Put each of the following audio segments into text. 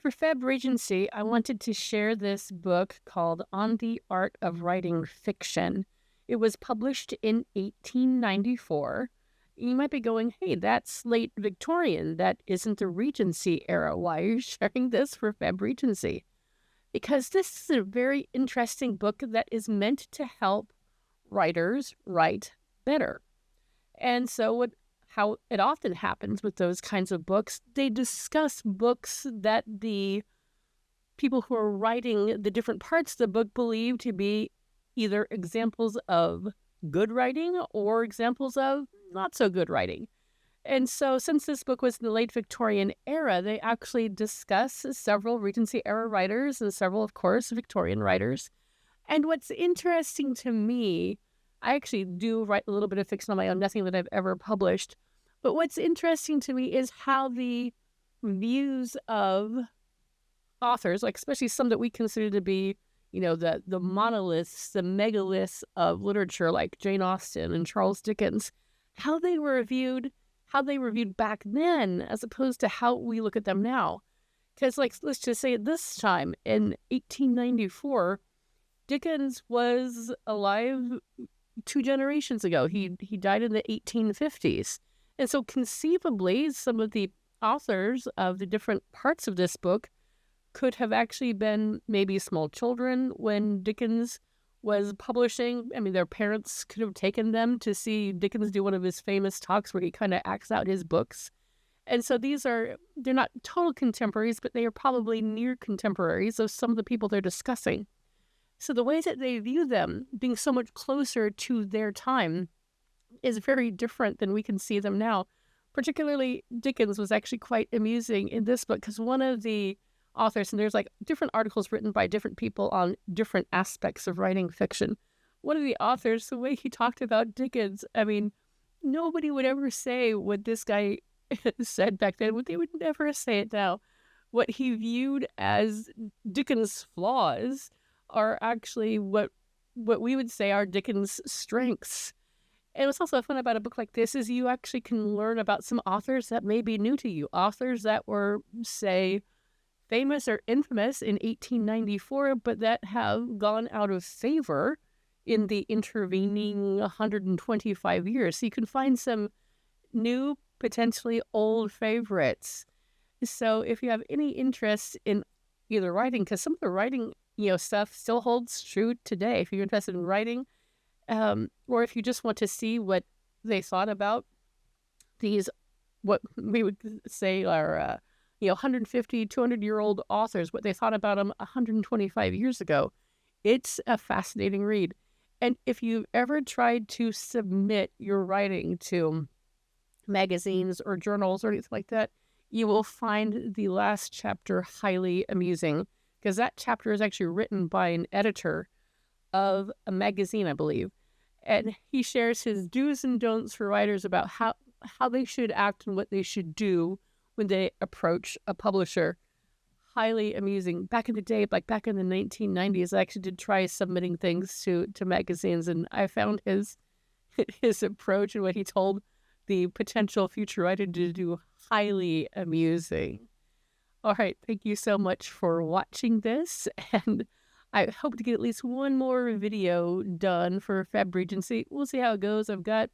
For Feb Regency, I wanted to share this book called On the Art of Writing Fiction. It was published in 1894. You might be going, hey, that's late Victorian. That isn't the Regency era. Why are you sharing this for Feb Regency? Because this is a very interesting book that is meant to help writers write better. And so how it often happens with those kinds of books, they discuss books that the people who are writing the different parts of the book believe to be either examples of good writing or examples of not so good writing. And so since this book was in the late Victorian era, they actually discuss several Regency era writers and several, of course, Victorian writers. And what's interesting to me, I actually do write a little bit of fiction on my own, nothing that I've ever published. But what's interesting to me is how the views of authors, like especially some that we consider to be, the monoliths, the megaliths of literature, like Jane Austen and Charles Dickens, how they were viewed back then as opposed to how we look at them now. Because, let's just say at this time in 1894, Dickens was alive 2 generations ago. He died in the 1850s. And so conceivably, some of the authors of the different parts of this book could have actually been maybe small children when Dickens was publishing. I mean, their parents could have taken them to see Dickens do one of his famous talks where he kind of acts out his books. And so they're not total contemporaries, but they are probably near contemporaries of some of the people they're discussing. So the way that they view them being so much closer to their time is very different than we can see them now. Particularly, Dickens was actually quite amusing in this book because one of the authors, and there's different articles written by different people on different aspects of writing fiction. One of the authors, the way he talked about Dickens, I mean, nobody would ever say what this guy said back then. They would never say it now. What he viewed as Dickens' flaws are actually what we would say are Dickens' strengths. And what's also fun about a book like this is you actually can learn about some authors that may be new to you. Authors that were, say, famous or infamous in 1894, but that have gone out of favor in the intervening 125 years. So you can find some new, potentially old favorites. So if you have any interest in either writing, because some of the writing, stuff still holds true today. If you're interested in writing, or if you just want to see what they thought about these, what we would say are, 150, 200-year-old authors, what they thought about them 125 years ago, it's a fascinating read. And if you've ever tried to submit your writing to magazines or journals or anything like that, you will find the last chapter highly amusing, because that chapter is actually written by an editor of a magazine, I believe. And he shares his do's and don'ts for writers about how they should act and what they should do when they approach a publisher. Highly amusing. Back in the day, back in the 1990s, I actually did try submitting things to magazines, and I found his approach and what he told the potential future writer to do highly amusing. All right, thank you so much for watching this, and I hope to get at least one more video done for Feb Regency. We'll see how it goes. I've got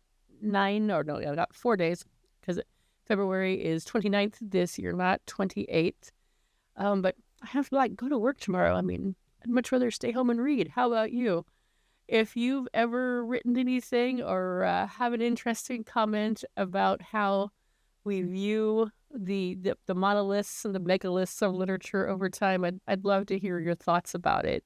4 days, because February is 29th this year, not 28th. But I have to go to work tomorrow. I mean, I'd much rather stay home and read. How about you? If you've ever written anything or have an interesting comment about how we view the monoliths and the megaliths of literature over time, I'd love to hear your thoughts about it.